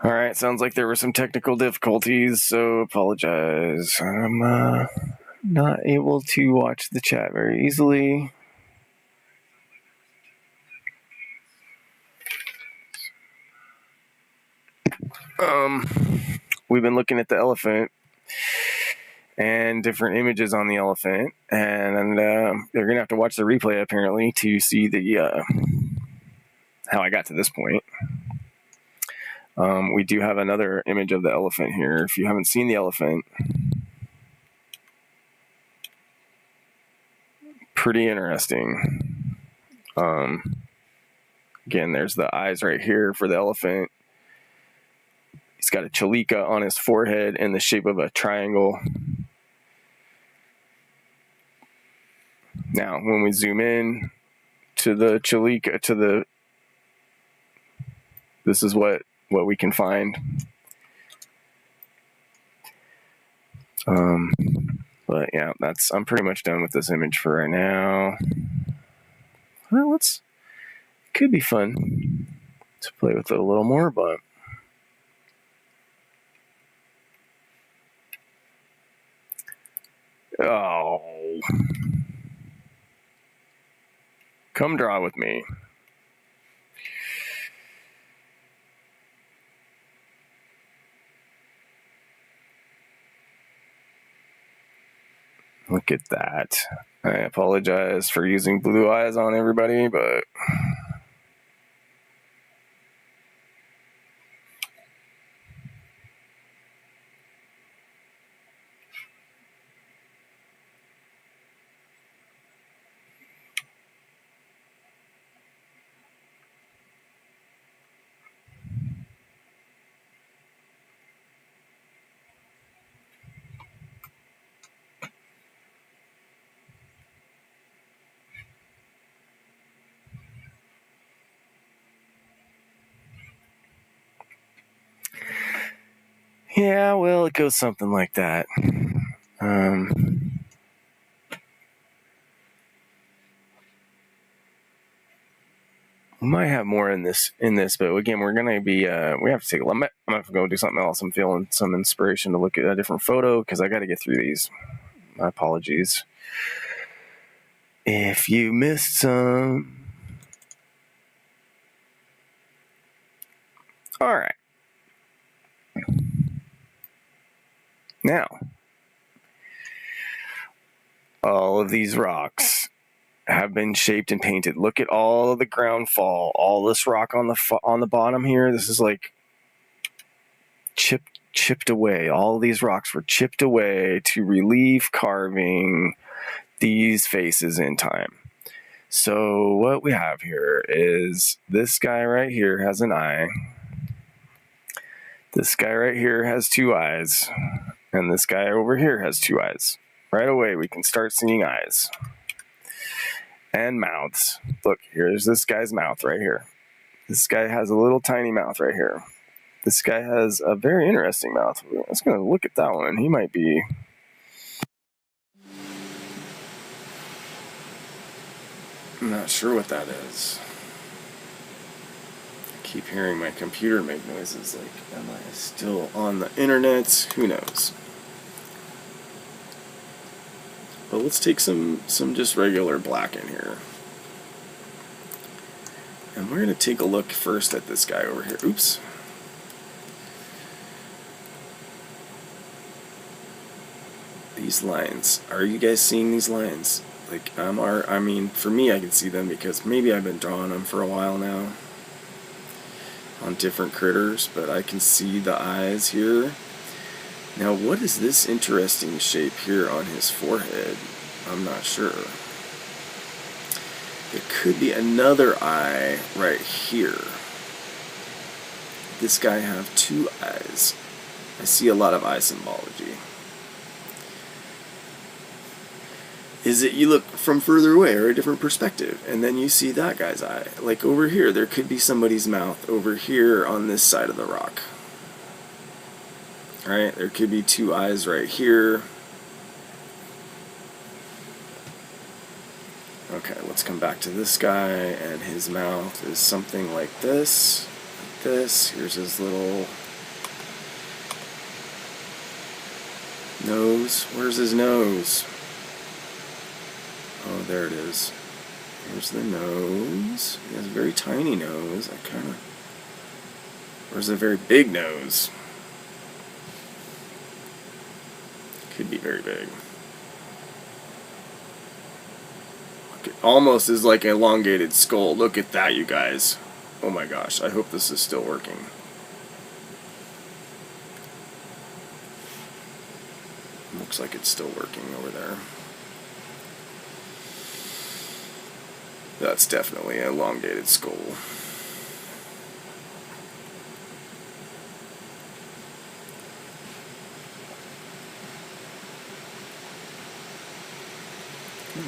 All right, sounds like there were some technical difficulties, so apologize. I'm not able to watch the chat very easily. We've been looking at the elephant and different images on the elephant, and they're gonna have to watch the replay apparently to see the how I got to this point. We do have another image of the elephant here. If you haven't seen the elephant, pretty interesting. Again, there's the eyes right here for the elephant. He's got a chalika on his forehead in the shape of a triangle. Now, when we zoom in to the chalika, this is what we can find. But yeah, I'm pretty much done with this image for right now. Well, could be fun to play with it a little more, but oh, come draw with me. Look at that. I apologize for using blue eyes on everybody, but yeah, well, it goes something like that. We might have more in this, but again, we're gonna be we have to take a look. I'm gonna have to go do something else. I'm feeling some inspiration to look at a different photo because I got to get through these. My apologies if you missed some. All right. Now, all of these rocks have been shaped and painted. Look at all of the ground fall. All this rock on the bottom here. This is like chipped away. All these rocks were chipped away to relieve carving these faces in time. So what we have here is this guy right here has an eye. This guy right here has two eyes. And this guy over here has two eyes. Right away, we can start seeing eyes. And mouths. Look, here's this guy's mouth right here. This guy has a little tiny mouth right here. This guy has a very interesting mouth. Let's go look at that one. He might be... I'm not sure what that is. I keep hearing my computer make noises. Like, am I still on the internet? Who knows? But let's take some just regular black in here. And we're going to take a look first at this guy over here. Oops. These lines. Are you guys seeing these lines? Like, I mean, for me, I can see them because maybe I've been drawing them for a while now on different critters, but I can see the eyes here. Now, what is this interesting shape here on his forehead? I'm not sure. There could be another eye right here. This guy have two eyes. I see a lot of eye symbology. Is it you look from further away or a different perspective, and then you see that guy's eye? Like over here, there could be somebody's mouth over here on this side of the rock. Alright, there could be two eyes right here. Okay, let's come back to this guy, and his mouth is something like this. Like this. Here's his little Nose. Where's his nose? Oh, there it is. Here's the nose. He has a very tiny nose. Where's a very big nose? Could be very big. It almost is like an elongated skull. Look at that, you guys. Oh my gosh, I hope this is still working. Looks like it's still working over there. That's definitely an elongated skull.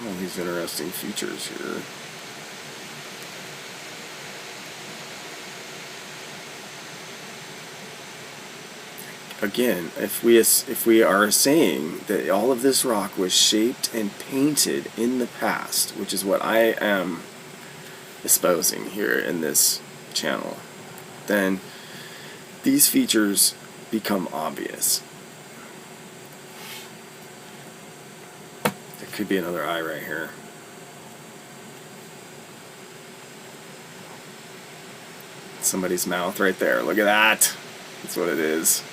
All these interesting features here. Again, if we are saying that all of this rock was shaped and painted in the past, which is what I am espousing here in this channel, then these features become obvious. There could be another eye right here. Somebody's mouth right there. Look at that. That's what it is.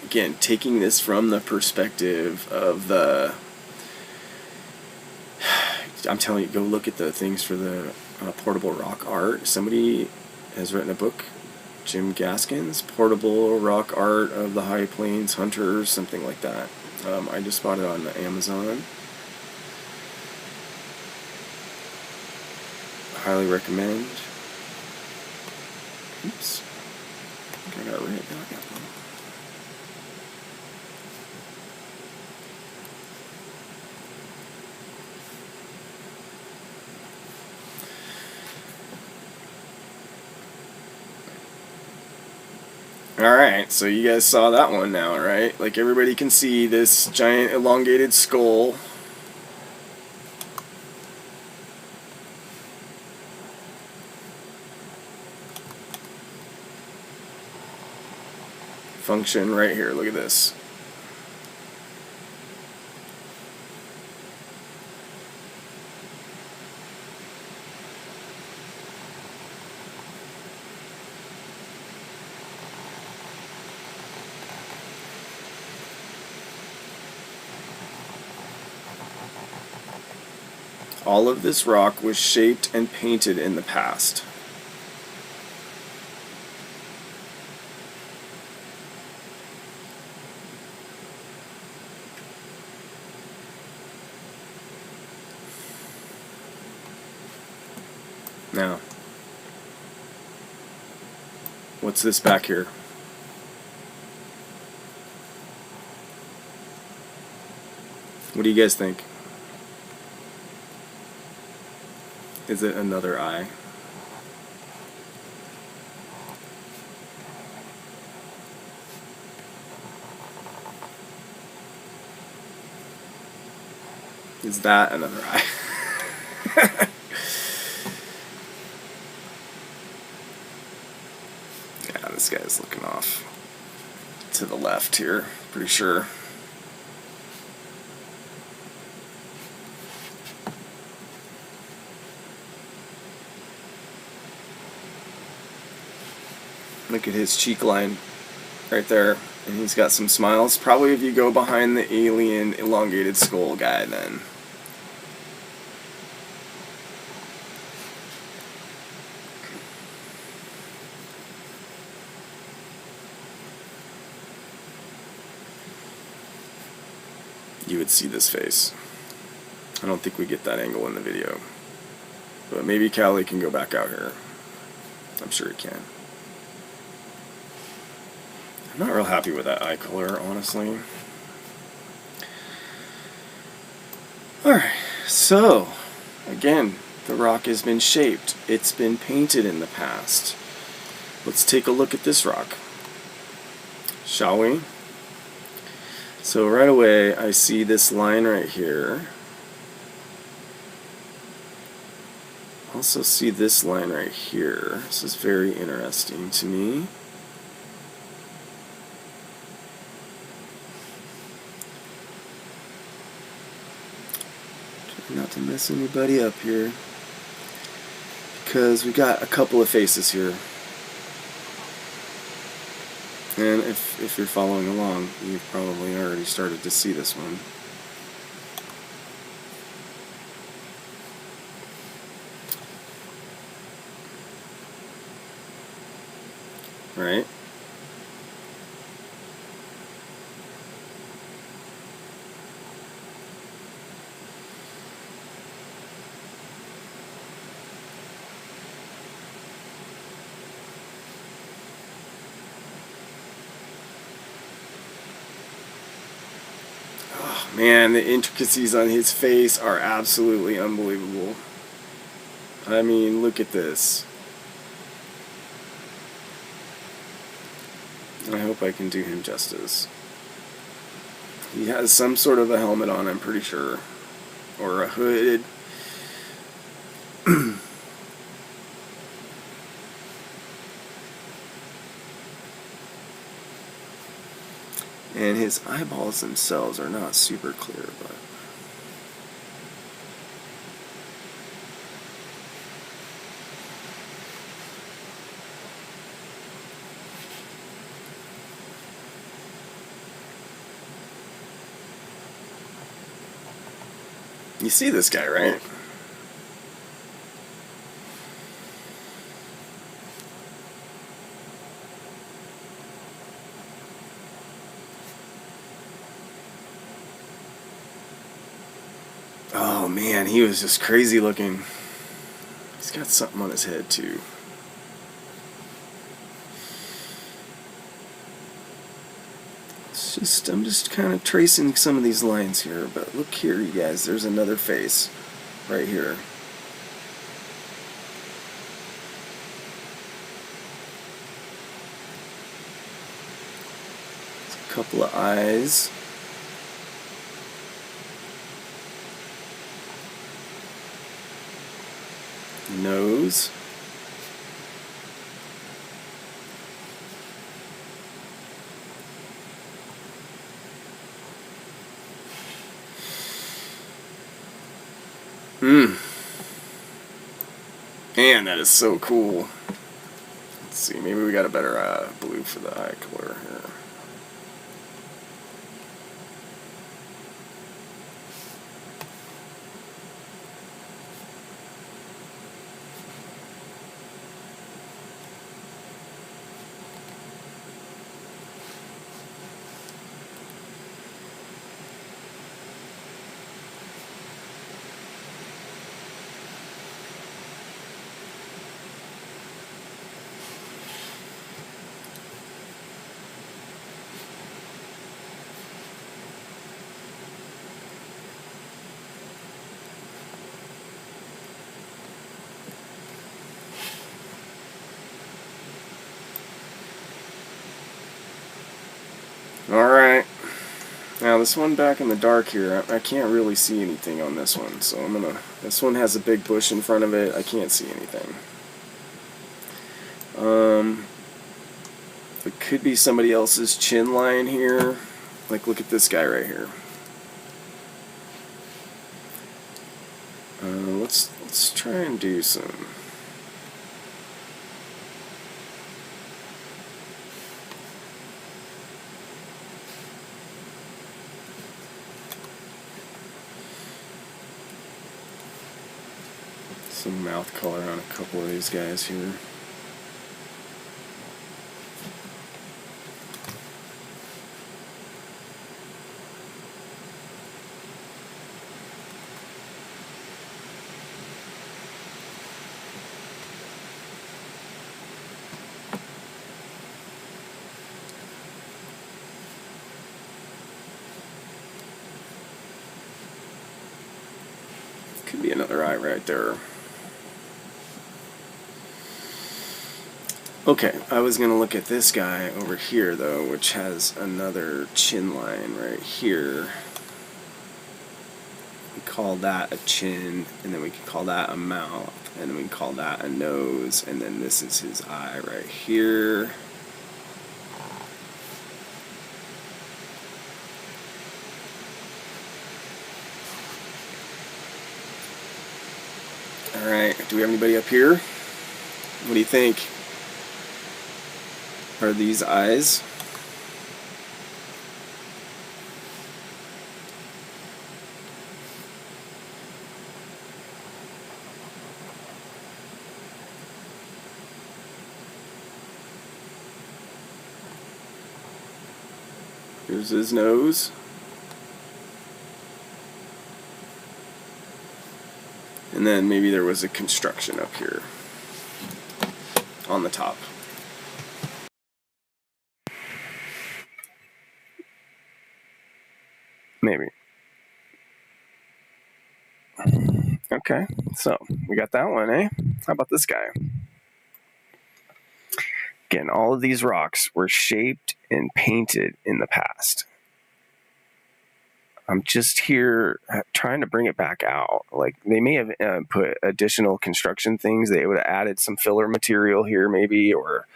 Again, taking this from the perspective of the... I'm telling you, go look at the things for the portable rock art. Somebody has written a book, Jim Gaskins, Portable Rock Art of the High Plains Hunters, something like that. I just bought it on Amazon. Highly recommend. Oops. I think I got it right. No, I got it. Alright, so you guys saw that one now, right? Like, everybody can see this giant elongated skull. Function right here, look at this. All of this rock was shaped and painted in the past. Now, what's this back here? What do you guys think? Is it another eye? Is that another eye? Yeah, this guy's looking off to the left here, pretty sure. Look at his cheek line right there, and he's got some smiles. Probably if you go behind the alien elongated skull guy, then. You would see this face. I don't think we get that angle in the video. But maybe Callie can go back out here. I'm sure he can. I'm not real happy with that eye color, honestly. Alright, so, again, the rock has been shaped. It's been painted in the past. Let's take a look at this rock, shall we? So right away, I see this line right here. also see this line right here. This is very interesting to me. Try not to mess anybody up here, because we got a couple of faces here. And if you're following along, you've probably already started to see this one. Right? Oh man, the intricacies on his face are absolutely unbelievable. I mean, look at this. I hope I can do him justice. He has some sort of a helmet on, I'm pretty sure. Or a hood. And his eyeballs themselves are not super clear, but... You see this guy, right? Oh man, he was just crazy looking. He's got something on his head too. I'm just kind of tracing some of these lines here, but look here, you guys, there's another face right here. There's a couple of eyes. Nose. Man, that is so cool. Let's see, maybe we got a better blue for the eye color here. Alright, now this one back in the dark here, I can't really see anything on this one, so this one has a big bush in front of it, I can't see anything. It could be somebody else's chin line here, like look at this guy right here. Let's try and do some... some mouth color on a couple of these guys here. Could be another eye right there. Okay, I was going to look at this guy over here, though, which has another chin line right here. We call that a chin, and then we can call that a mouth, and then we can call that a nose, and then this is his eye right here. Alright, do we have anybody up here? What do you think? Are these eyes? Here's his nose. And then maybe there was a construction up here on the top. Maybe. Okay, so we got that one, eh? How about this guy? Again, all of these rocks were shaped and painted in the past. I'm just here trying to bring it back out. Like, they may have put additional construction things. They would have added some filler material here maybe, or,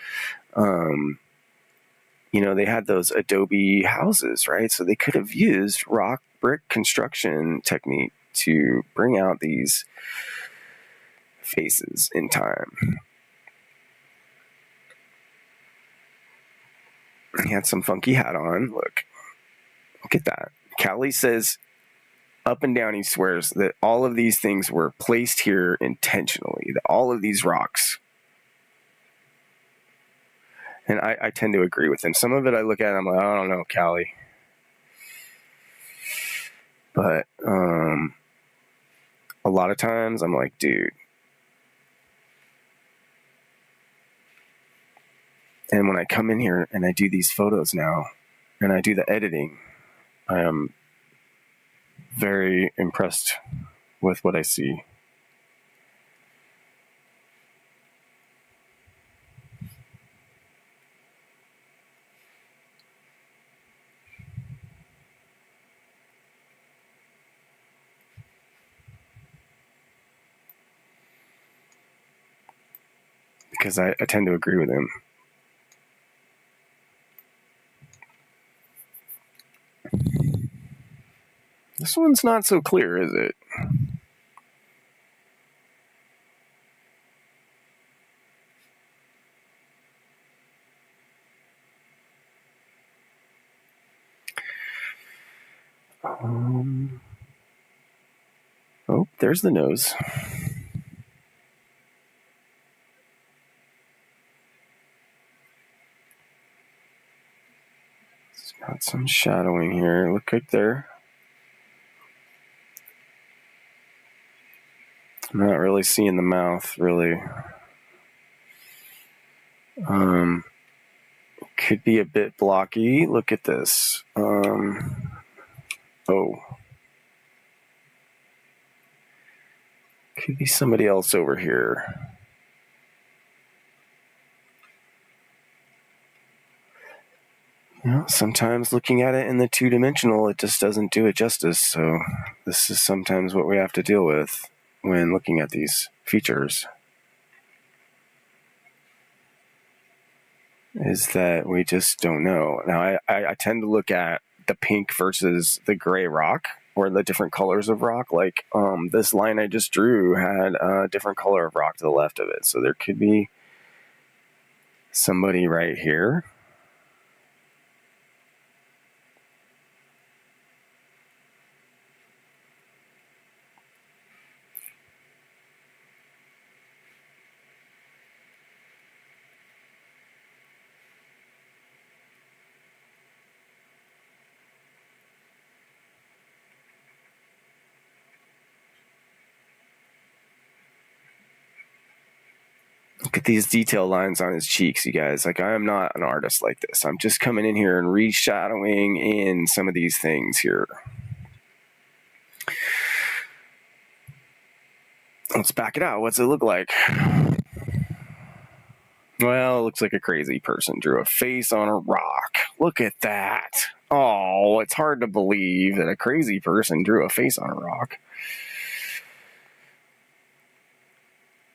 they had those adobe houses, right? So they could have used rock brick construction technique to bring out these faces in time. He had some funky hat on. Look at that. Callie says up and down he swears that all of these things were placed here intentionally, that all of these rocks. And I tend to agree with him. Some of it I look at and I'm like, I don't know, Callie. But a lot of times I'm like, dude. And when I come in here and I do these photos now, and I do the editing, I am very impressed with what I see. Because I tend to agree with him. This one's not so clear, is it? Oh, there's the nose. It's got some shadowing here. Look right there. I'm not really seeing the mouth, really. Could be a bit blocky. Look at this. Could be somebody else over here. Sometimes looking at it in the two-dimensional, it just doesn't do it justice. So this is sometimes what we have to deal with when looking at these features. Is that we just don't know. Now, I tend to look at the pink versus the gray rock, or the different colors of rock. Like this line I just drew had a different color of rock to the left of it. So there could be somebody right here. Look at these detail lines on his cheeks, you guys. Like, I am not an artist like this. I'm just coming in here and reshadowing in some of these things here. Let's back it out. What's it look like? Well, it looks like a crazy person drew a face on a rock. Look at that. Oh, it's hard to believe that a crazy person drew a face on a rock.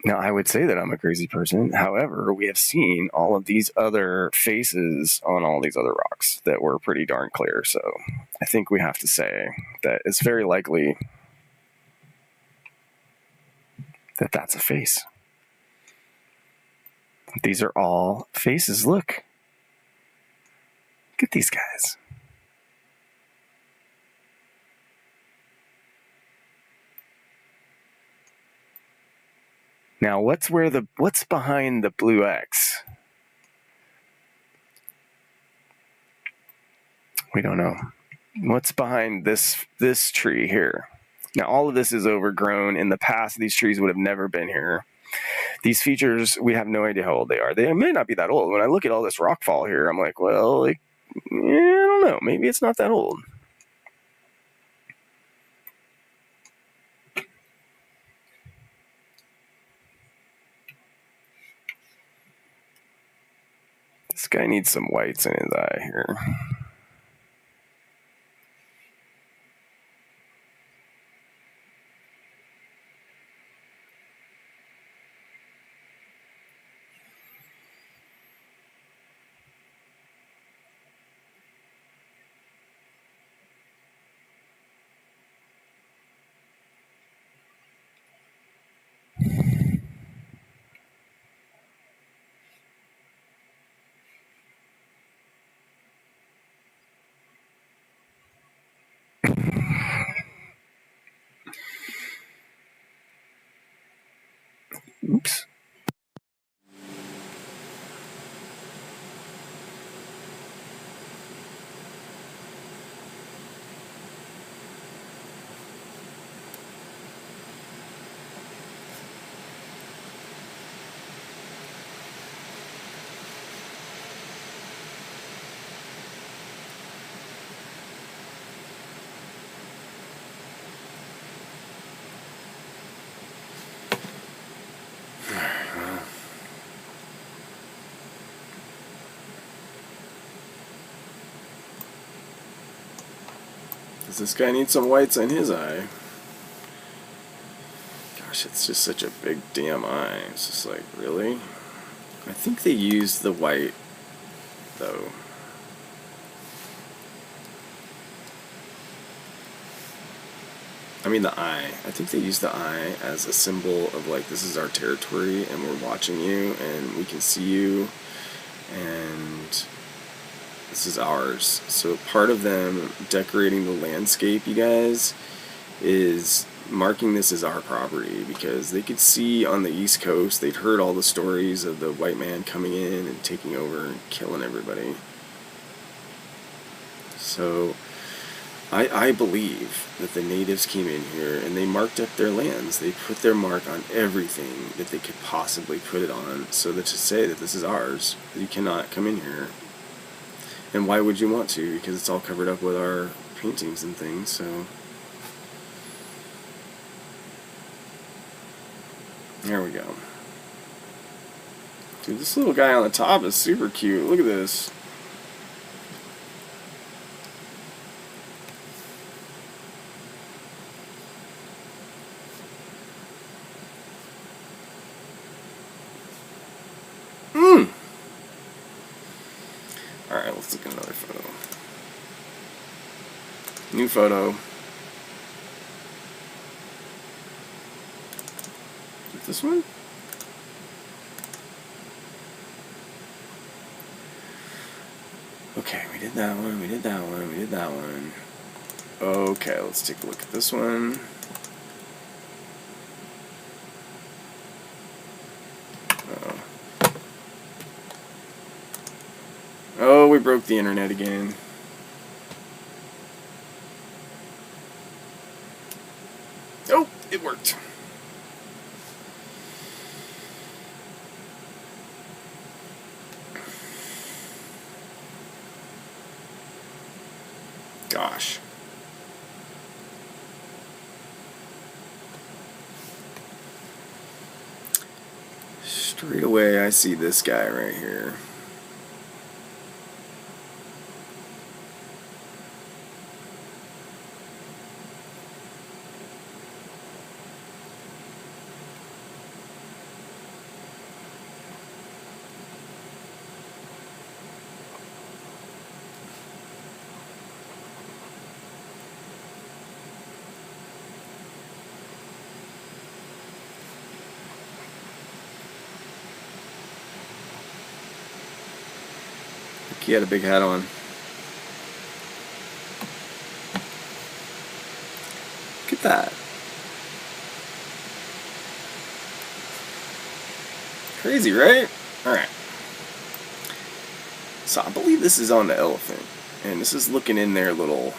Now, I would say that I'm a crazy person. However, we have seen all of these other faces on all these other rocks that were pretty darn clear. So I think we have to say that it's very likely that that's a face. These are all faces. Look at these guys. Now, what's behind the blue X? We don't know. What's behind this tree here? Now, all of this is overgrown. In the past, these trees would have never been here. These features, we have no idea how old they are. They may not be that old. When I look at all this rockfall here, I'm like, well, I don't know. Maybe it's not that old. This guy needs some whites in his eye here. Oops. Does this guy need some whites in his eye? Gosh, it's just such a big damn eye. It's just like, really? I think they used the white, though. I mean the eye. I think they used the eye as a symbol of like, this is our territory and we're watching you and we can see you and this is ours. So part of them decorating the landscape, you guys, is marking this as our property because they could see on the East Coast, they'd heard all the stories of the white man coming in and taking over and killing everybody. So I believe that the natives came in here and they marked up their lands. They put their mark on everything that they could possibly put it on so that to say that this is ours, you cannot come in here. And why would you want to? Because it's all covered up with our paintings and things, so. There we go. Dude, this little guy on the top is super cute. Look at this. Alright, let's look at another photo. New photo. Is it this one? Okay, we did that one, we did that one, we did that one. Okay, let's take a look at this one. Oh, we broke the internet again. Oh, it worked. Gosh. Straight away, I see this guy right here. He had a big hat on. Look at that. Crazy, right? Alright. So I believe this is on the elephant. And this is looking in their little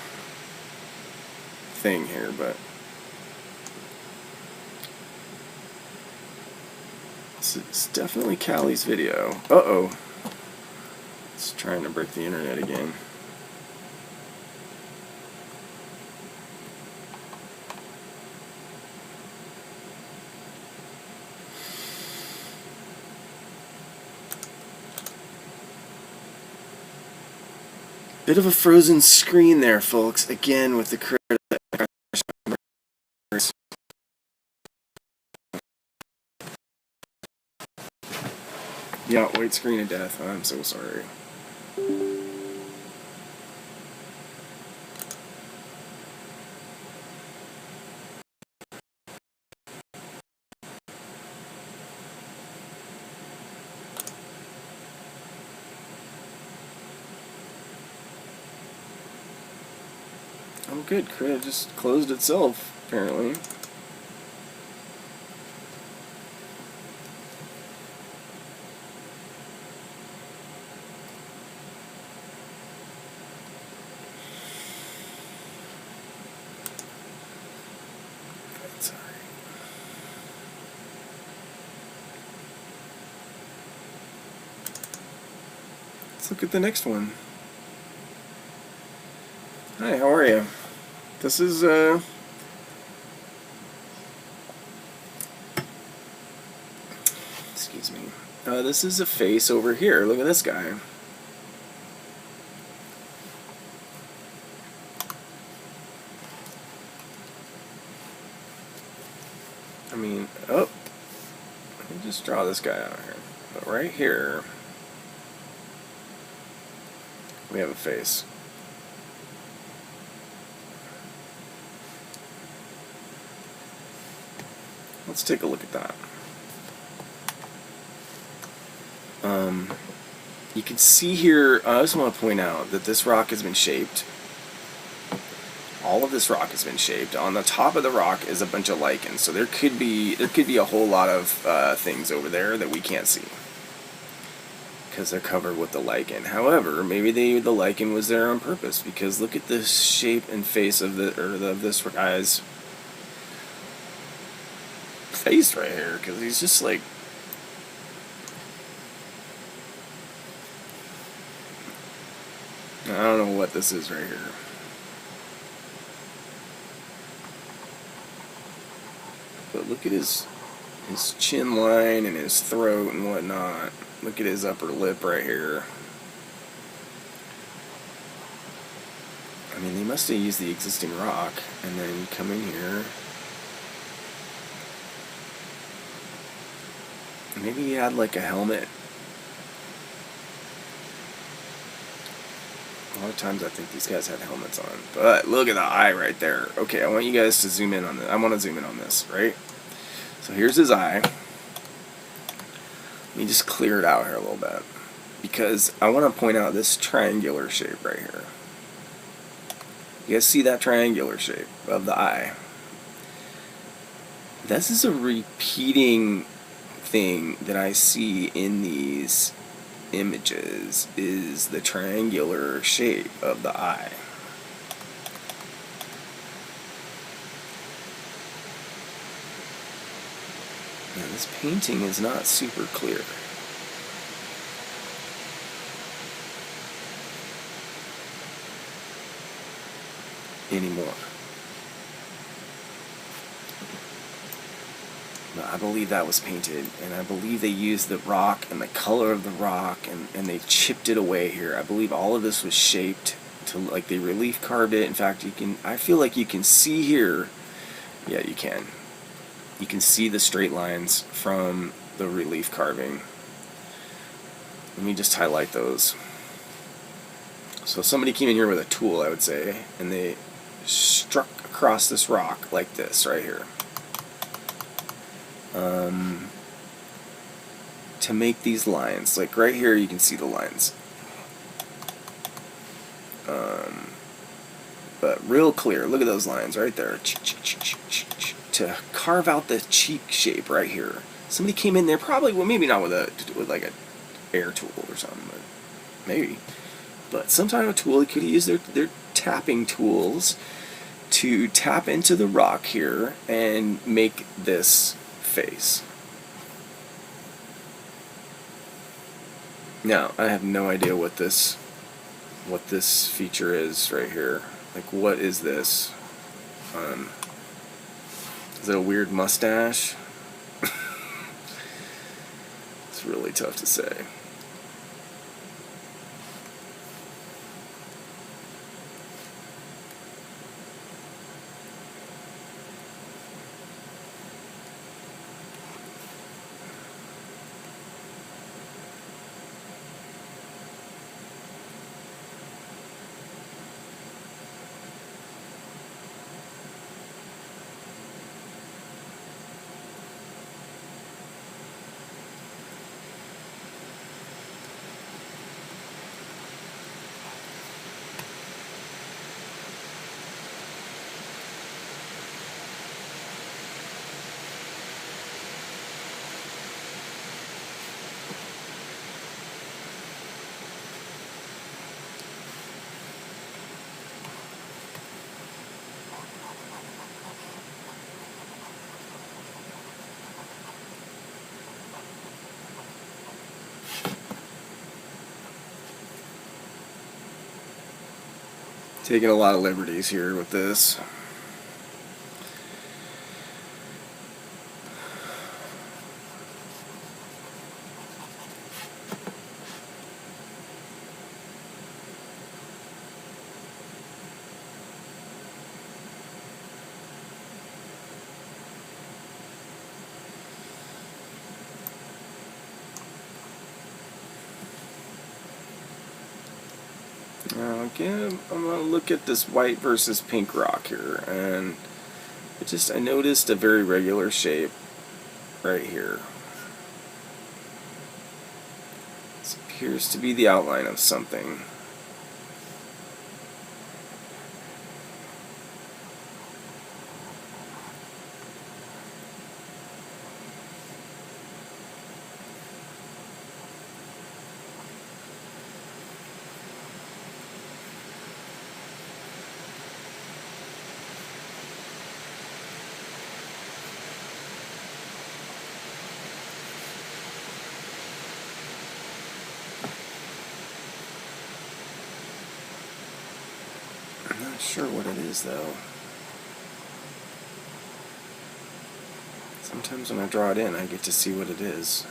thing here, but it's definitely Callie's video. Uh-oh. It's trying to break the internet again. Bit of a frozen screen there, folks. Again, with the crash. Yeah, white screen of death. I'm so sorry. Oh, good. Crit just closed itself, apparently. That's alright. Let's look at the next one. Hi, how are you? This is, excuse me. This is a face over here. Look at this guy. I mean, oh, let me just draw this guy out here. But right here, we have a face. Let's take a look at that. You can see here, I just want to point out that this rock has been shaped. All of this rock has been shaped. On the top of the rock is a bunch of lichens, so there could be a whole lot of things over there that we can't see because they're covered with the lichen. However, maybe the lichen was there on purpose, because look at the shape and face of this guy's face right here, because he's just like, I don't know what this is right here. But look at his chin line and his throat and whatnot. Look at his upper lip right here. I mean, they must have used the existing rock and then come in here. Maybe he had like a helmet. A lot of times I think these guys had helmets on. But look at the eye right there. Okay, I want you guys to zoom in on this. I want to zoom in on this, right? So here's his eye. Let me just clear it out here a little bit, because I want to point out this triangular shape right here. You guys see that triangular shape of the eye? This is a repeating thing that I see in these images, is the triangular shape of the eye. Now, this painting is not super clear. Anymore. But I believe that was painted, and I believe they used the rock and the color of the rock, and they chipped it away here. I believe all of this was shaped to, like, they relief carved it. In fact, I feel like you can see here, yeah, you can see the straight lines from the relief carving. Let me just highlight those. So somebody came in here with a tool, I would say, and they struck across this rock like this right here. To make these lines. Like right here you can see the lines. But real clear. Look at those lines right there. To carve out the cheek shape right here. Somebody came in there probably, well, maybe not with like a air tool or something, but maybe. But some kind of tool. They could use their tapping tools to tap into the rock here and make this face. Now, I have no idea what this feature is right here. Like, what is this? Is it a weird mustache? It's really tough to say. Taking a lot of liberties here with this. Now again, I'm going to look at this white versus pink rock here, and I noticed a very regular shape right here. This appears to be the outline of something. I'm not sure what it is, though. Sometimes when I draw it in, I get to see what it is.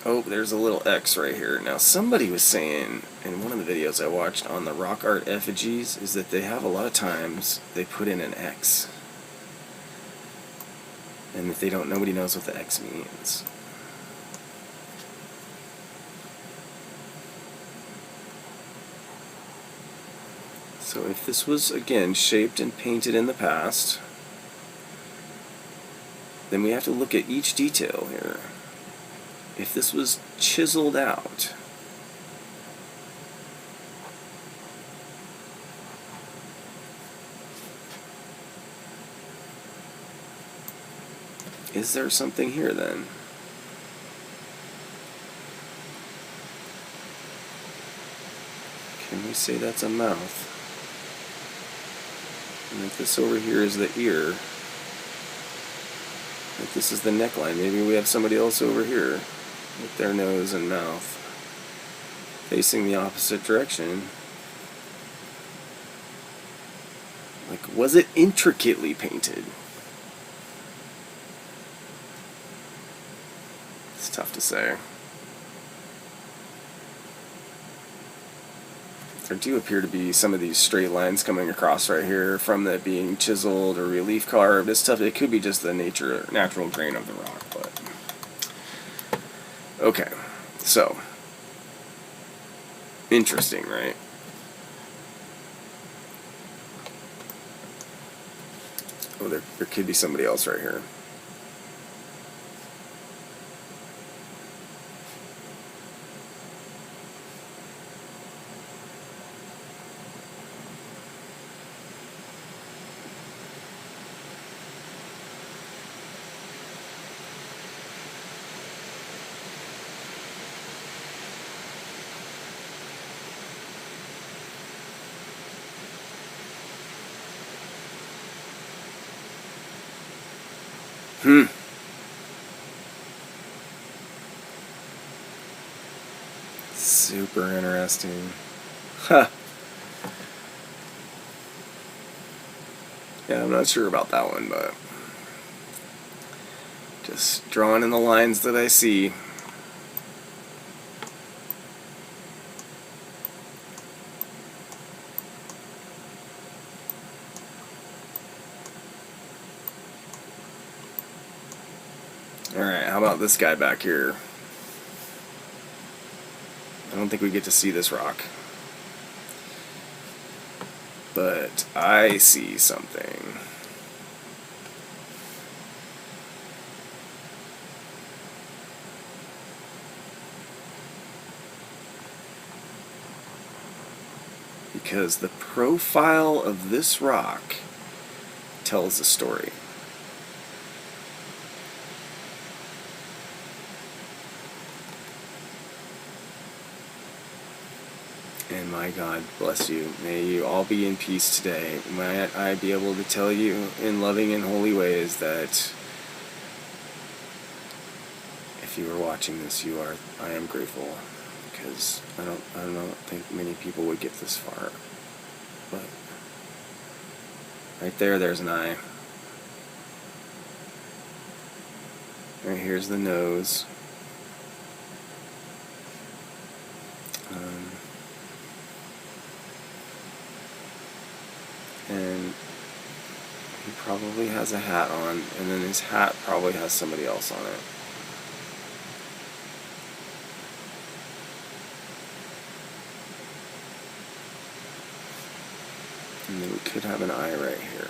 Oh, there's a little X right here. Now, somebody was saying in one of the videos I watched on the rock art effigies is that they have a lot of times they put in an X. And that nobody knows what the X means. So if this was, again, shaped and painted in the past, then we have to look at each detail here. If this was chiseled out, is there something here then? Can we say that's a mouth? And if this over here is the ear, if this is the neckline, maybe we have somebody else over here with their nose and mouth facing the opposite direction. Like, was it intricately painted? It's tough to say. There do appear to be some of these straight lines coming across right here from that being chiseled or relief carved. It's tough. It could be just the natural grain of the rock, but okay. So interesting, right? Oh, there could be somebody else right here. Super interesting. Huh. Yeah, I'm not sure about that one, but just drawing in the lines that I see. Alright, how about this guy back here? I don't think we get to see this rock. But I see something. Because the profile of this rock tells a story. And my God bless you. May you all be in peace today. May I be able to tell you in loving and holy ways that if you are watching this, I am grateful, because I don't think many people would get this far. But right there's an eye. Right here's the nose. And he probably has a hat on, and then his hat probably has somebody else on it. And then we could have an eye right here.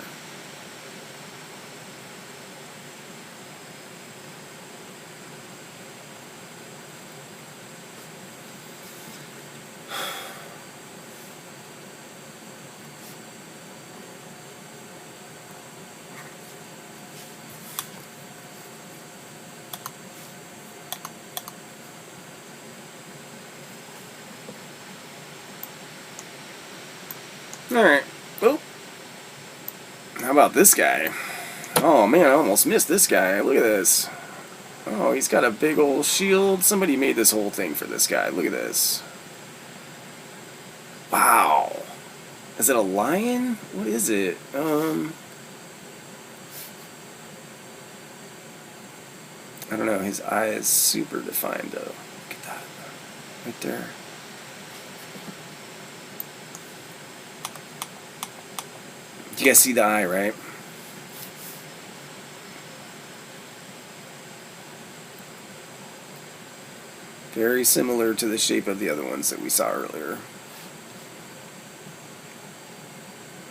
Alright. Oh. How about this guy? Oh man, I almost missed this guy. Look at this. Oh, he's got a big old shield. Somebody made this whole thing for this guy. Look at this. Wow. Is it a lion? What is it? I don't know. His eye is super defined though. Look at that. Right there. You guys see the eye, right? Very similar to the shape of the other ones that we saw earlier.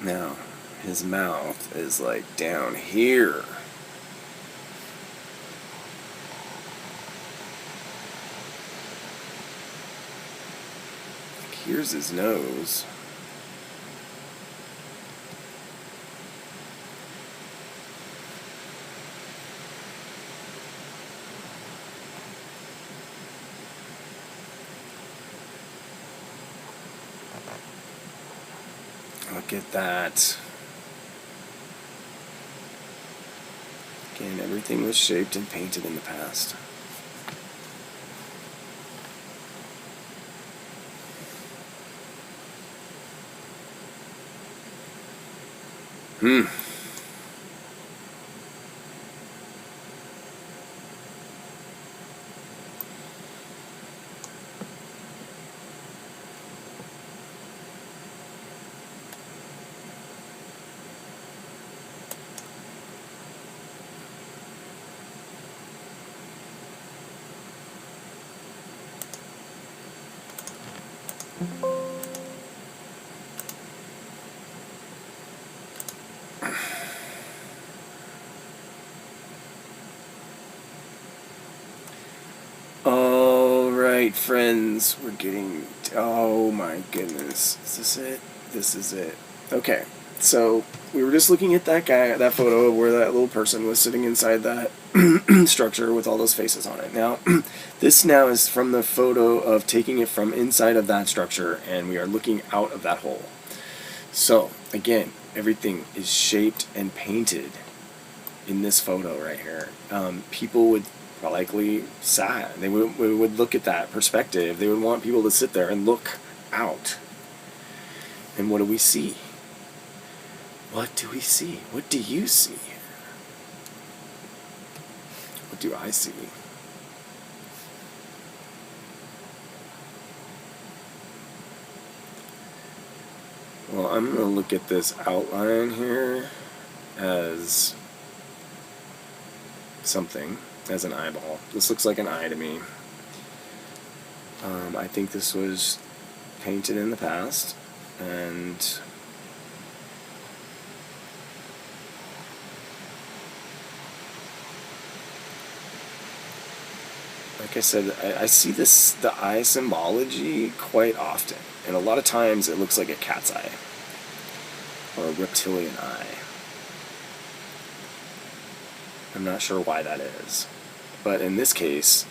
Now, his mouth is like down here. Like here's his nose. Look at that. Again, everything was shaped and painted in the past. Alright, friends, we're getting... Oh my goodness. Is this it? This is it. Okay, so we were just looking at that guy, that photo of where that little person was sitting inside that structure with all those faces on it. Now, this now is from the photo of taking it from inside of that structure, and we are looking out of that hole. So, again, everything is shaped and painted in this photo right here, people would likely sigh. They would look at that perspective. They would want people to sit there and look out. And what do we see? What do we see? What do you see? What do I see? Well, I'm going to look at this outline here as something, as an eyeball. This looks like an eye to me. I think this was painted in the past, and like I said, I see the eye symbology quite often, and a lot of times it looks like a cat's eye or a reptilian eye. I'm not sure why that is, but in this case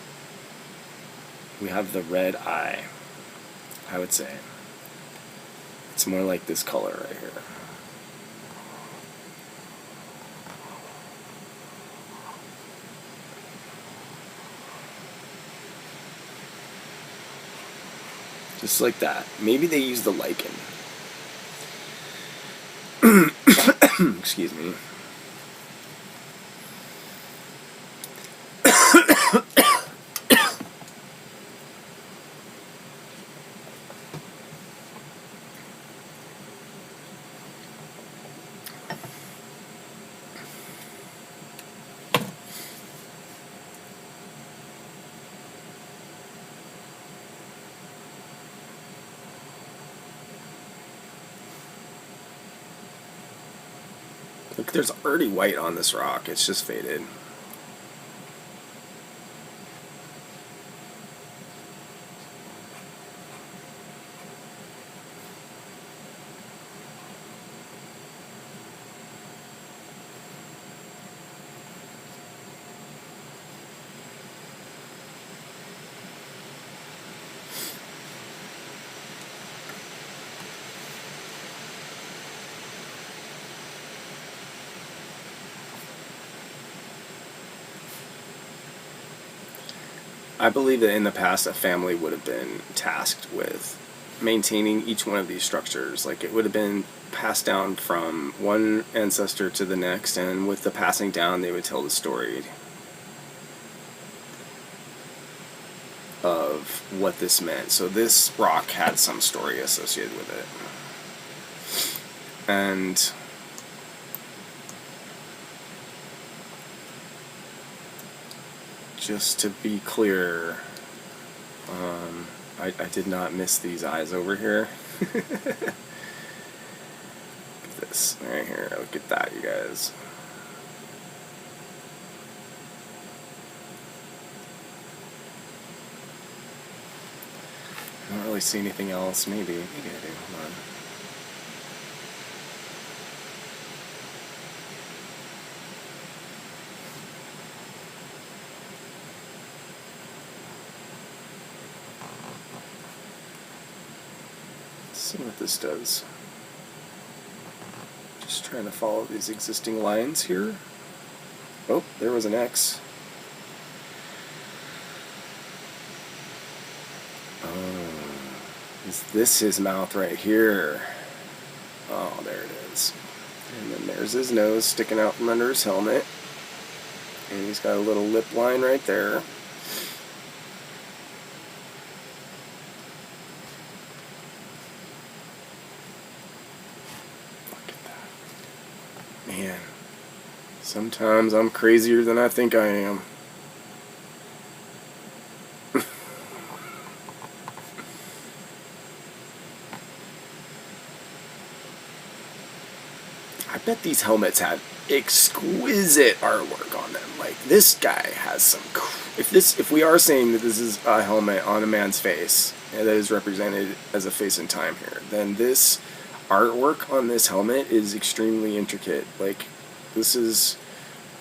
we have the red eye. I would say it's more like this color right here. Just like that. Maybe they use the lichen. Excuse me. Look, there's already white on this rock. It's just faded. I believe that in the past a family would have been tasked with maintaining each one of these structures. Like, it would have been passed down from one ancestor to the next, and with the passing down they would tell the story of what this meant. So this rock had some story associated with it. And just to be clear, I did not miss these eyes over here. Look at this right here. Look at that, you guys. I don't really see anything else. Maybe I do. Hold on. See what this does. Just trying to follow these existing lines here. Oh, there was an X. Oh, is this his mouth right here? Oh, there it is. And then there's his nose sticking out from under his helmet. And he's got a little lip line right there. Man, sometimes I'm crazier than I think I am. I bet these helmets had exquisite artwork on them. Like, this guy has some. If we are saying that this is a helmet on a man's face that is represented as a face in time here, then this artwork on this helmet is extremely intricate. Like, this is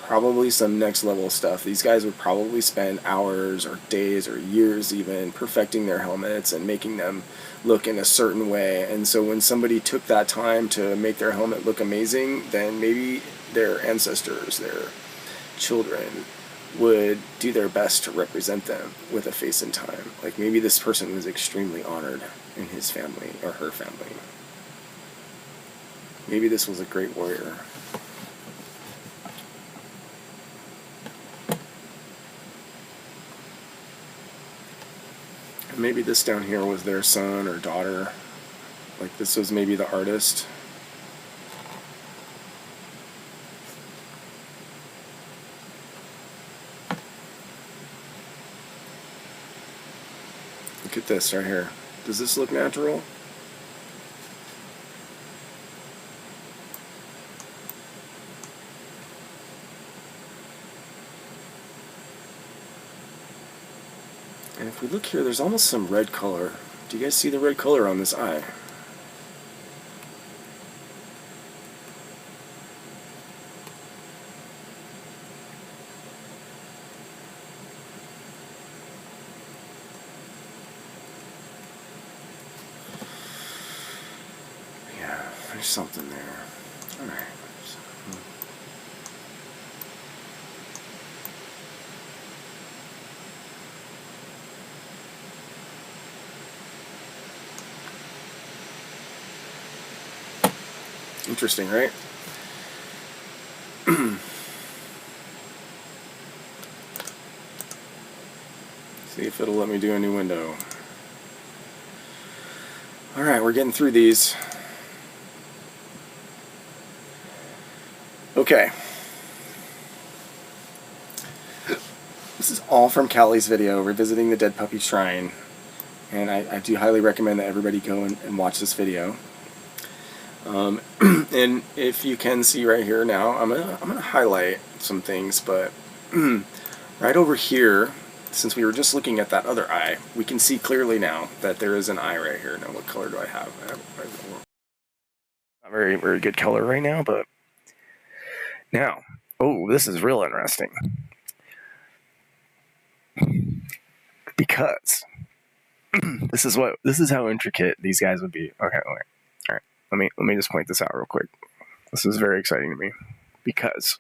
probably some next level stuff. These guys would probably spend hours or days or years even perfecting their helmets and making them look in a certain way. And so when somebody took that time to make their helmet look amazing, then maybe their ancestors, their children would do their best to represent them with a face in time. Like maybe this person was extremely honored in his family or her family. Maybe this was a great warrior. And maybe this down here was their son or daughter. Like this was maybe the artist. Look at this right here. Does this look natural? And if we look here, there's almost some red color. Do you guys see the red color on this eye? Yeah, there's something there. All right. Interesting, right? See if it'll let me do a new window. Alright, we're getting through these. Okay. This is all from Callie's video, Revisiting the Dead Puppy Shrine. And I do highly recommend that everybody go and watch this video. And if you can see right here now, I'm gonna highlight some things, but right over here, since we were just looking at that other eye, we can see clearly now that there is an eye right here. Now, what color do I have? Not very good color right now, but now, oh, this is real interesting because this is how intricate these guys would be. Okay, all right. Let me just point this out real quick. This is very exciting to me because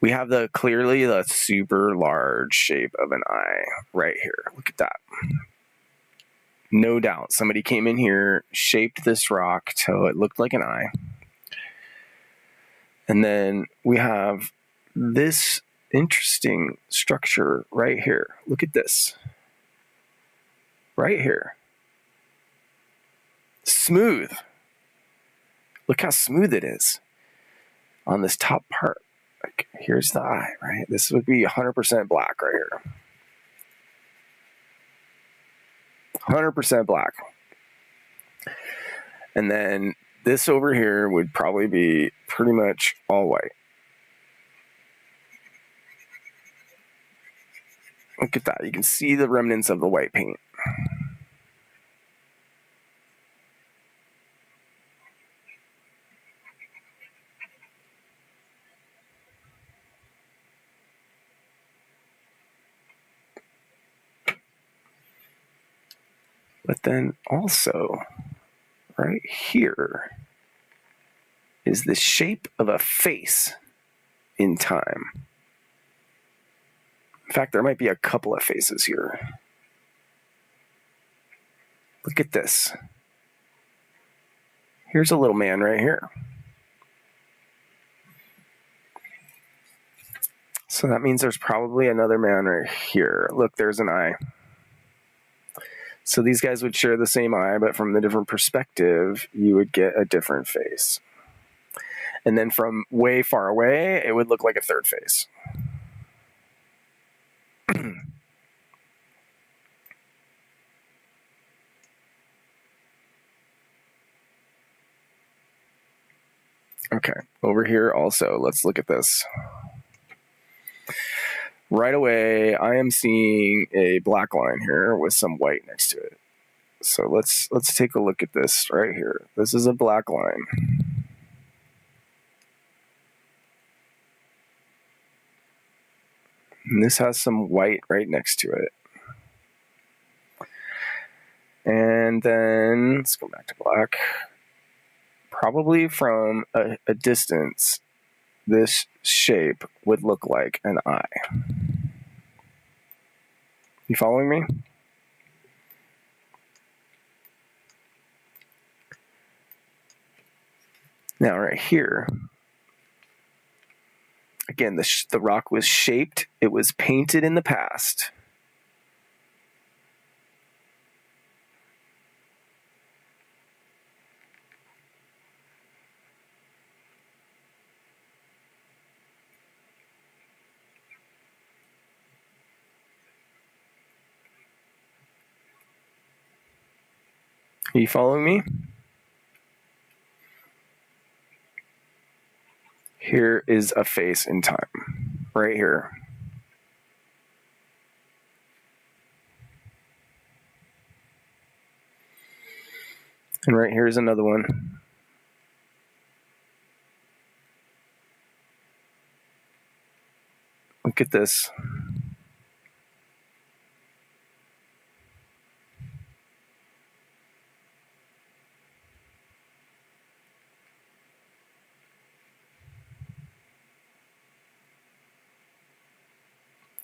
we have clearly the super large shape of an eye right here. Look at that. No doubt somebody came in here, shaped this rock till it looked like an eye. And then we have this interesting structure right here. Look at this. Right here. Smooth. Look how smooth it is on this top part. Like, here's the eye, right? This would be 100% black right here. 100% black. And then this over here would probably be pretty much all white. Look at that. You can see the remnants of the white paint. But then also, right here is the shape of a face in time. In fact, there might be a couple of faces here. Look at this. Here's a little man right here. So that means there's probably another man right here. Look, there's an eye. So these guys would share the same eye, but from the different perspective, you would get a different face. And then from way far away, it would look like a third face. Okay, over here also, let's look at this. Right away, I am seeing a black line here with some white next to it. So let's take a look at this right here. This is a black line. And this has some white right next to it. And then, let's go back to black. Probably from a distance, this shape would look like an eye. You following me? Now right here, again, the rock was shaped, it was painted in the past. Are you following me? Here is a face in time, right here. And right here is another one. Look at this.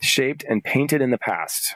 Shaped and painted in the past.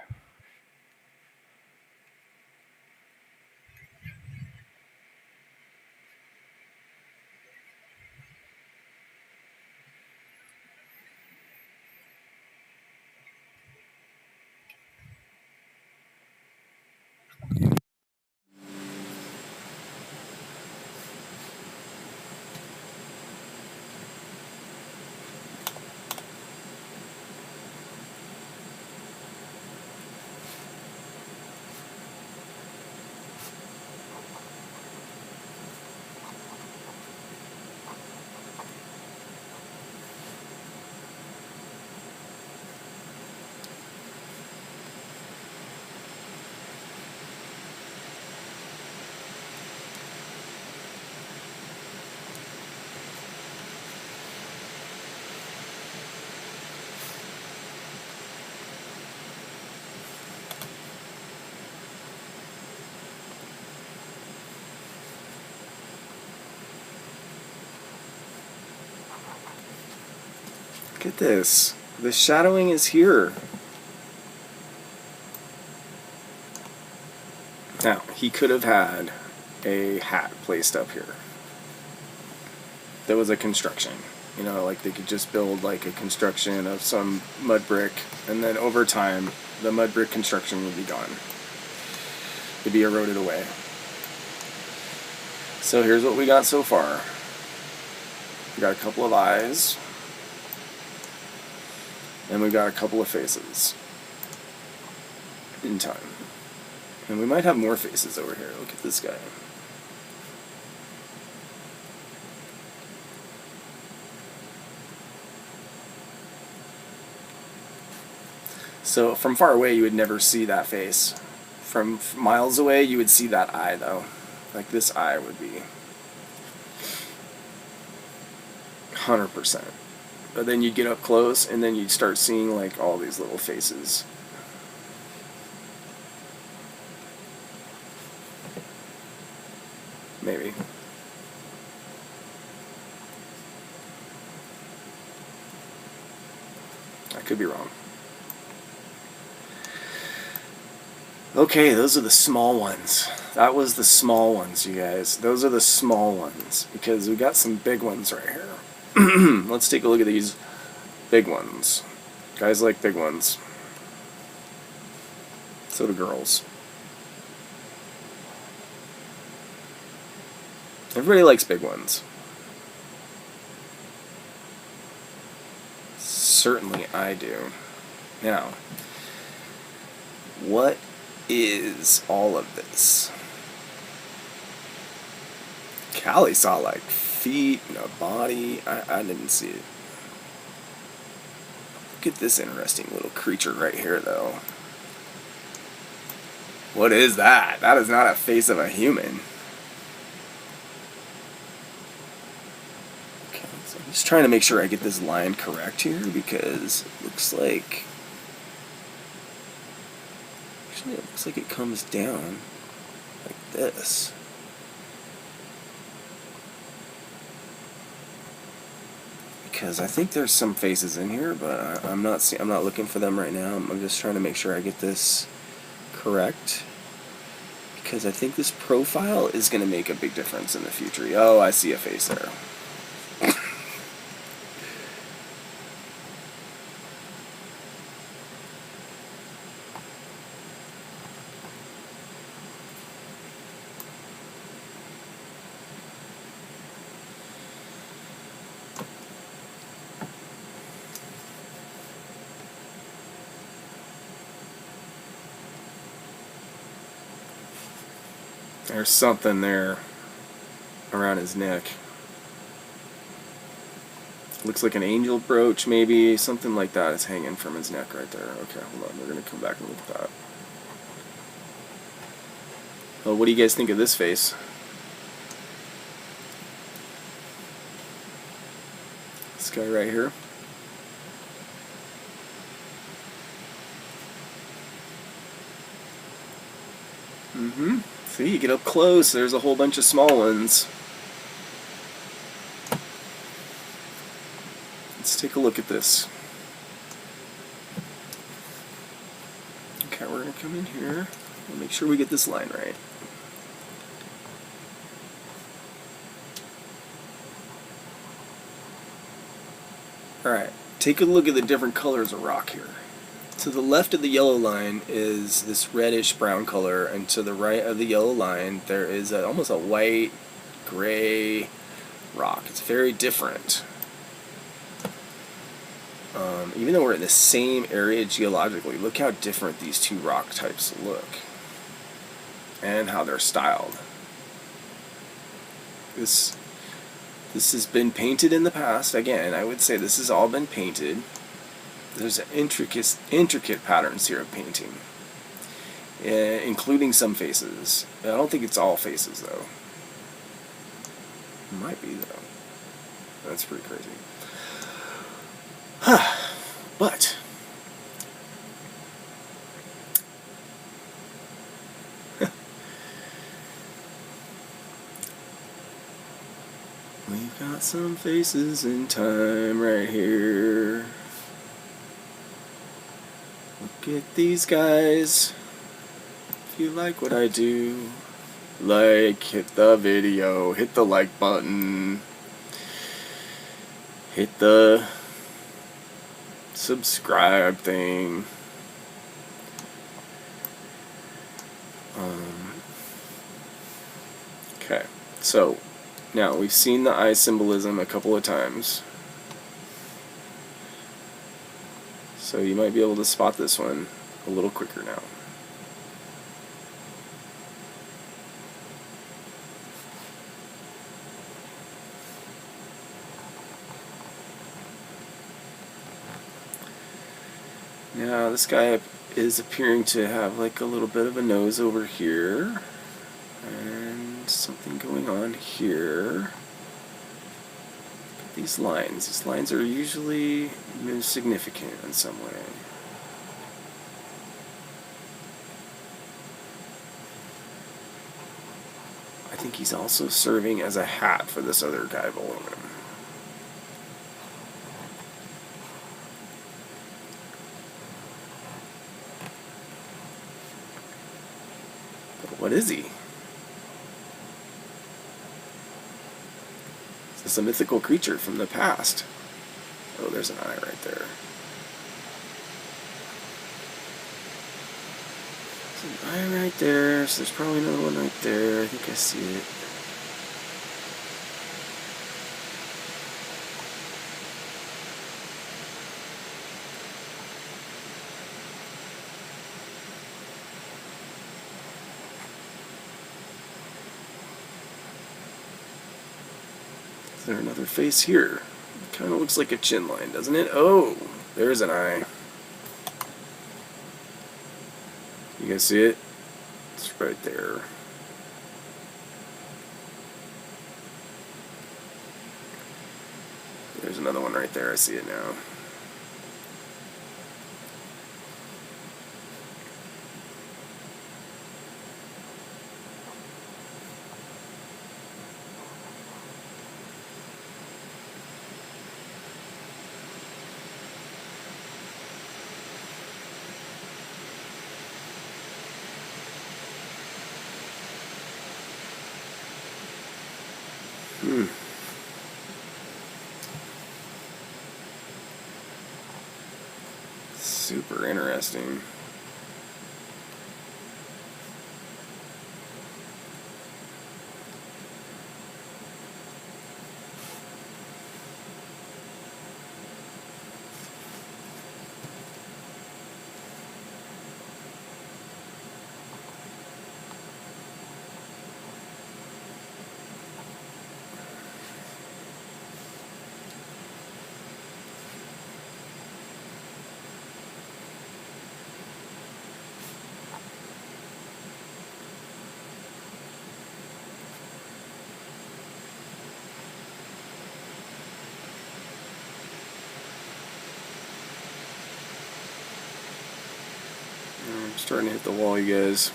Look at this. The shadowing is here. Now, he could have had a hat placed up here. That was a construction. You know, like they could just build like a construction of some mud brick, and then over time, the mud brick construction would be gone. It'd be eroded away. So here's what we got so far. We got a couple of eyes. And we've got a couple of faces in time. And we might have more faces over here. Look at this guy. So from far away you would never see that face. From miles away you would see that eye though. Like this eye would be 100%. But then you'd get up close, and then you'd start seeing like all these little faces. Maybe. I could be wrong. Okay, those are the small ones. That was the small ones, you guys. Those are the small ones, because we got some big ones right here. Let's take a look at these big ones. Guys like big ones. So do girls. Everybody likes big ones. Certainly I do. Now, what is all of this? Callie saw like feet and a body. I didn't see it. Look at this interesting little creature right here though. What is that? That is not a face of a human. Okay, so I'm just trying to make sure I get this line correct here, because it looks like... Actually, it looks like it comes down like this. because I think there's some faces in here, but I'm not looking for them right now. I'm just trying to make sure I get this correct, because I think this profile is going to make a big difference in the future. Oh, I see a face there. There's something there around his neck. Looks like an angel brooch, maybe. Something like that is hanging from his neck right there. Okay, hold on. We're going to come back and look at that. Well, what do you guys think of this face? This guy right here. See, you get up close, there's a whole bunch of small ones. Let's take a look at this. Okay, we're going to come in here and make sure we get this line right. Alright, take a look at the different colors of rock here. To the left of the yellow line is this reddish brown color, and to the right of the yellow line there is almost a white, gray rock. It's very different. Even though we're in the same area geologically, look how different these two rock types look and how they're styled. This has been painted in the past. Again, I would say this has all been painted. There's intricate patterns here of painting, including some faces. I don't think it's all faces, though. It might be, though. That's pretty crazy. But we've got some faces in time right here. Look at these guys. If you like what I do, hit the video, hit the like button, hit the subscribe thing. Okay, so now we've seen the eye symbolism a couple of times. So you might be able to spot this one a little quicker now. Now this guy is appearing to have like a little bit of a nose over here and something going on here. These lines are usually significant in some way. I think he's also serving as a hat for this other guy below him. But what is he? It's a mythical creature from the past. Oh, there's an eye right there. There's an eye right there, so there's probably another one right there. I think I see it. Is there another face here? It kind of looks like a chin line, doesn't it? Oh, there's an eye. You guys see it? It's right there. There's another one right there. I see it now. Super interesting. I'm starting to hit the wall, you guys.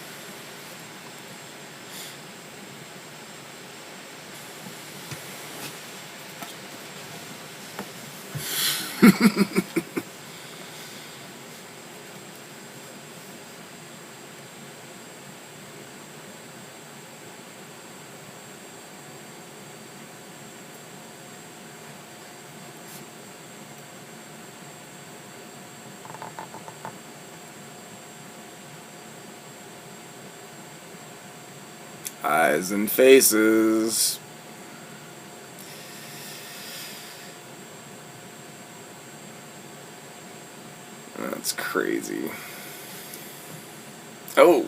Eyes and faces. That's crazy. Oh!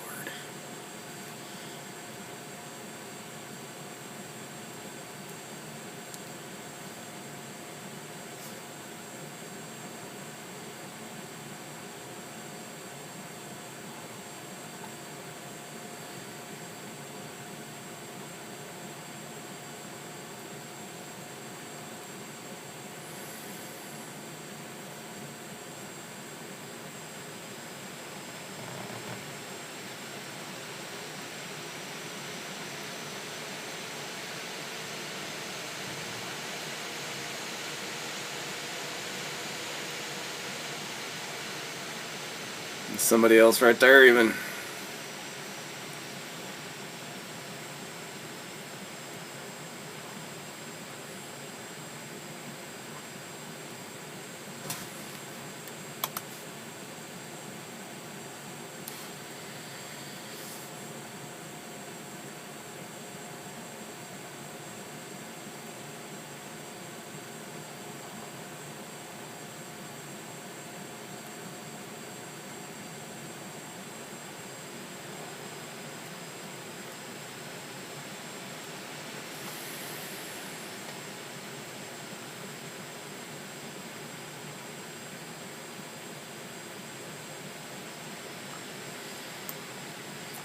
Lord. Somebody else right there, even.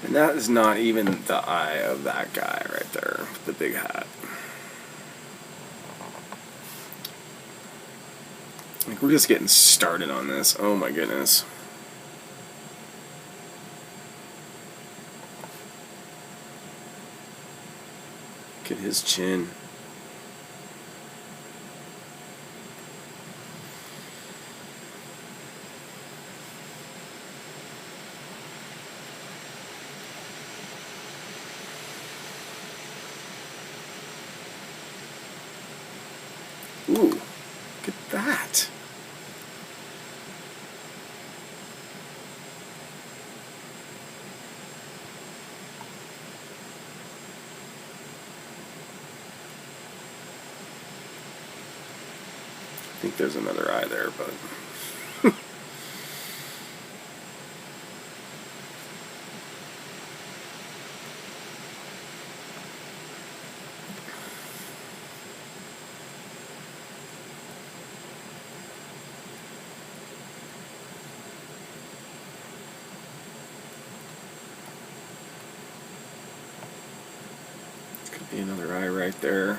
And that is not even the eye of that guy right there with the big hat. Like, we're just getting started on this. Oh my goodness. Look at his chin. Ooh, look at that. I think there's another eye there, but... could be another eye right there.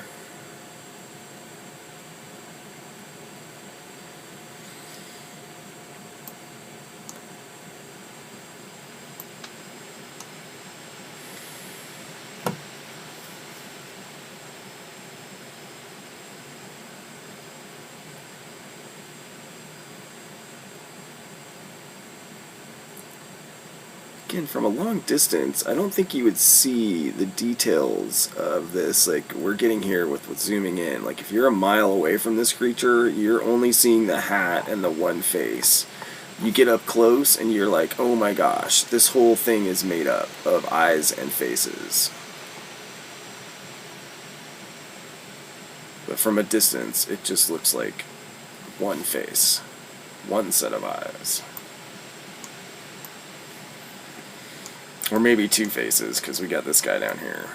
again, from a long distance, I don't think you would see the details of this like we're getting here with zooming in. Like if you're a mile away from this creature, you're only seeing the hat and the one face. You get up close and you're like, oh my gosh, this whole thing is made up of eyes and faces. But from a distance, it just looks like one face, one set of eyes. Or maybe two faces, because we got this guy down here.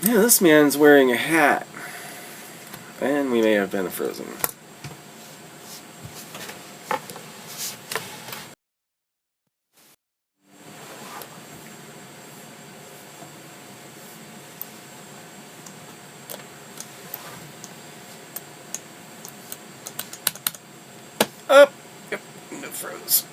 Yeah, this man's wearing a hat. And we may have been frozen. Up. Yep, no froze.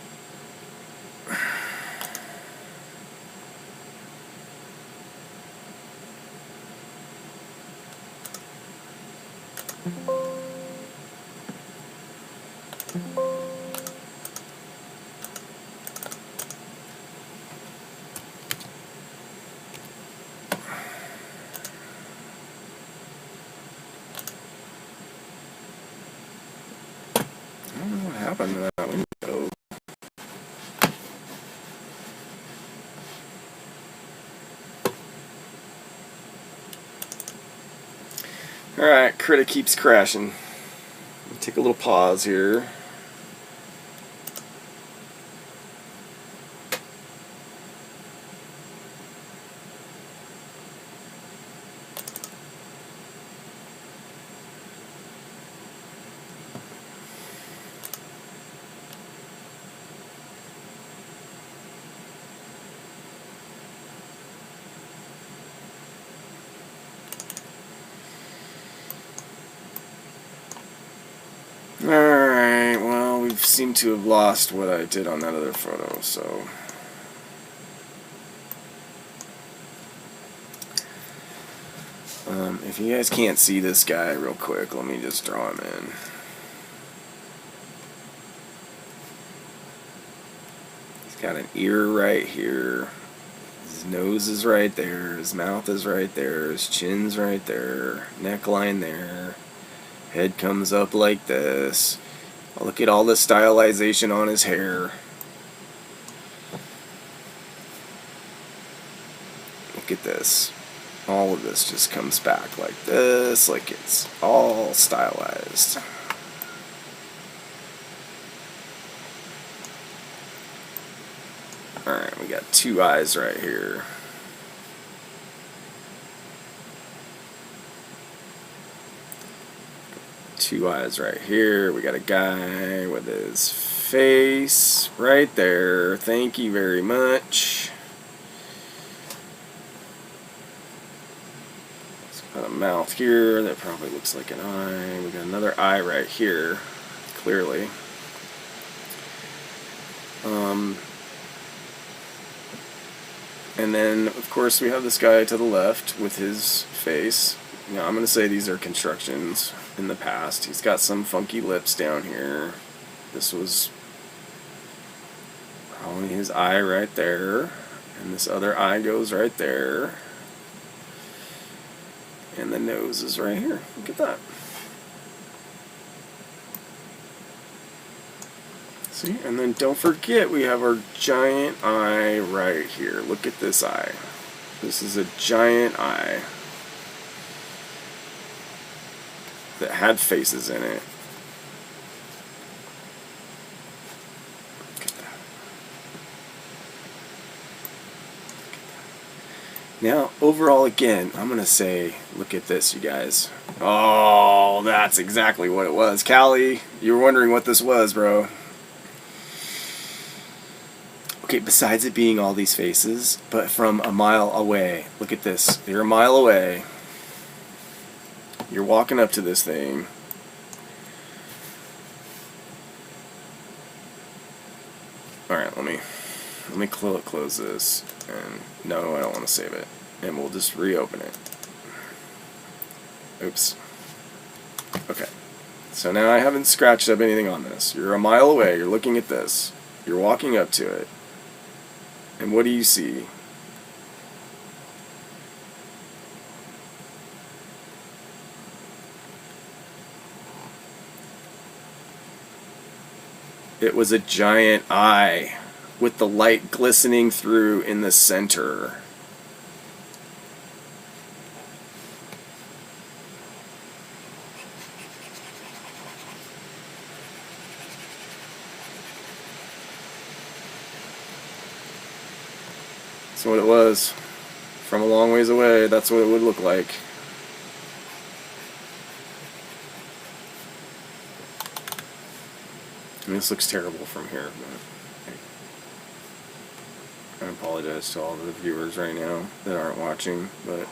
I don't know what happened to that window. Alright, Critta keeps crashing. Take a little pause here. Alright, well, we seem to have lost what I did on that other photo, so... if you guys can't see this guy real quick, let me just draw him in. He's got an ear right here. His nose is right there. His mouth is right there. His chin's right there. Neckline there. Head comes up like this. Look at all the stylization on his hair. Look at this. All of this just comes back like this, like it's all stylized. Alright, we got two eyes right here. Two eyes right here. We got a guy with his face right there. Thank you very much. It's got a mouth here that probably looks like an eye. We got another eye right here, clearly. And then, of course, we have this guy to the left with his face. Now, I'm going to say these are constructions in the past. He's got some funky lips down here. This was probably his eye right there. And this other eye goes right there. And the nose is right here. Look at that. See? And then don't forget we have our giant eye right here. Look at this eye. This is a giant eye that had faces in it. Look at that. Now, overall, again, I'm going to say, look at this, you guys. Oh, that's exactly what it was. Callie, you were wondering what this was, bro. Okay, besides it being all these faces, but from a mile away, look at this. You're a mile away. You're walking up to this thing. Alright, let me close this. And no, I don't want to save it. And we'll just reopen it. Oops. Okay. So now I haven't scratched up anything on this. You're a mile away, you're looking at this. You're walking up to it. And what do you see? It was a giant eye with the light glistening through in the center. That's what it was. From a long ways away, that's what it would look like. I mean, this looks terrible from here, but I apologize to all the viewers right now that aren't watching, but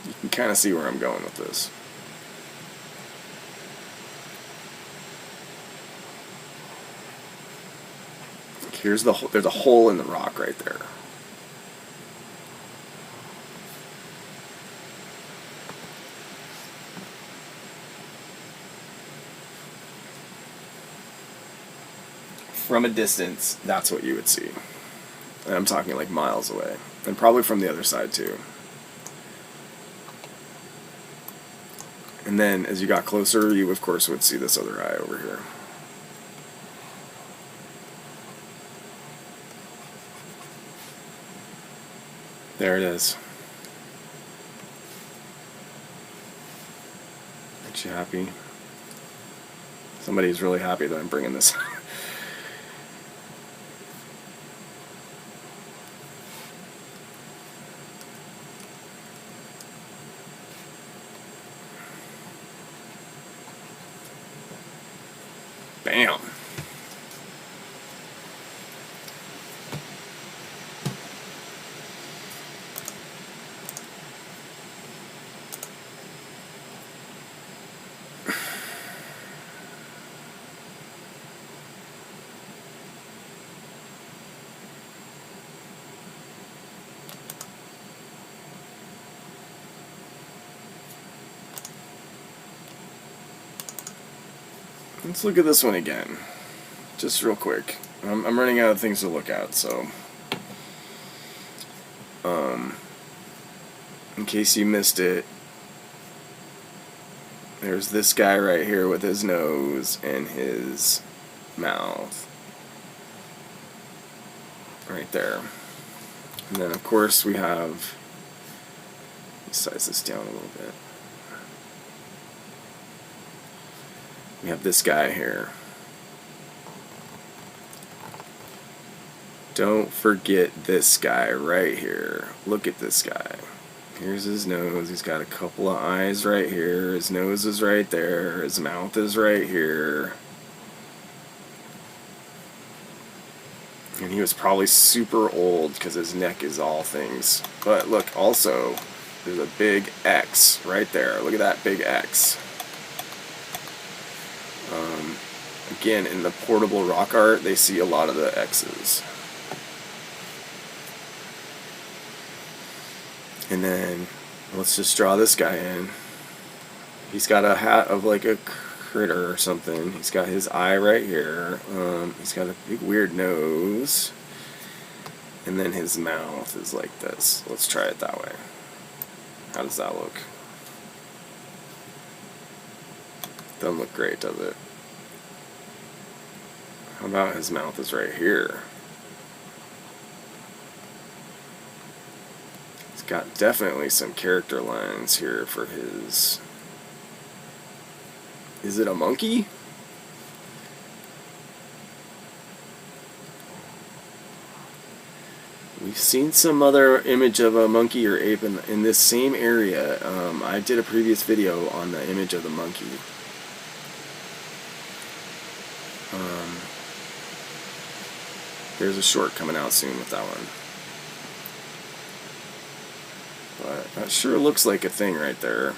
you can kind of see where I'm going with this. Here's there's a hole in the rock right there. From a distance, that's what you would see. And I'm talking like miles away. And probably from the other side too. And then as you got closer, you of course would see this other eye over here. There it is. Aren't you happy? Somebody's really happy that I'm bringing this. Bam. Let's look at this one again, just real quick. I'm running out of things to look at, so in case you missed it, there's this guy right here with his nose and his mouth, right there. And then of course we have, let's size this down a little bit. We have this guy here. Don't forget this guy right here. Look at this guy. Here's his nose. He's got a couple of eyes right here. His nose is right there. His mouth is right here. And he was probably super old because his neck is all things. But look, also, there's a big X right there. Look at that big X. Again, in the portable rock art, they see a lot of the X's. And then, let's just draw this guy in. He's got a hat of like a critter or something. He's got his eye right here. He's got a big weird nose. And then his mouth is like this. Let's try it that way. How does that look? Doesn't look great, does it? How about his mouth is right here? He's got definitely some character lines here for his... Is it a monkey? We've seen some other image of a monkey or ape in this same area. I did a previous video on the image of the monkey. There's a short coming out soon with that one. But that sure looks like a thing right there.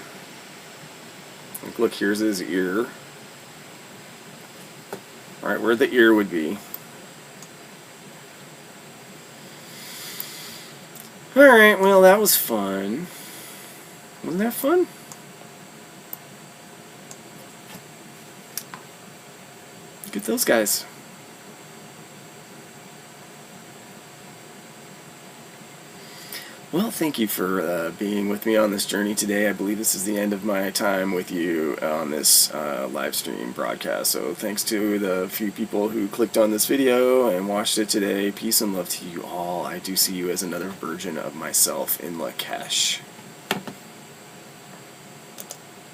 Like, look, here's his ear. Alright, where the ear would be. Alright, well, that was fun. Wasn't that fun? Look at those guys. Well, thank you for being with me on this journey today. I believe this is the end of my time with you on this live stream broadcast. So thanks to the few people who clicked on this video and watched it today. Peace and love to you all. I do see you as another version of myself in Lakesh.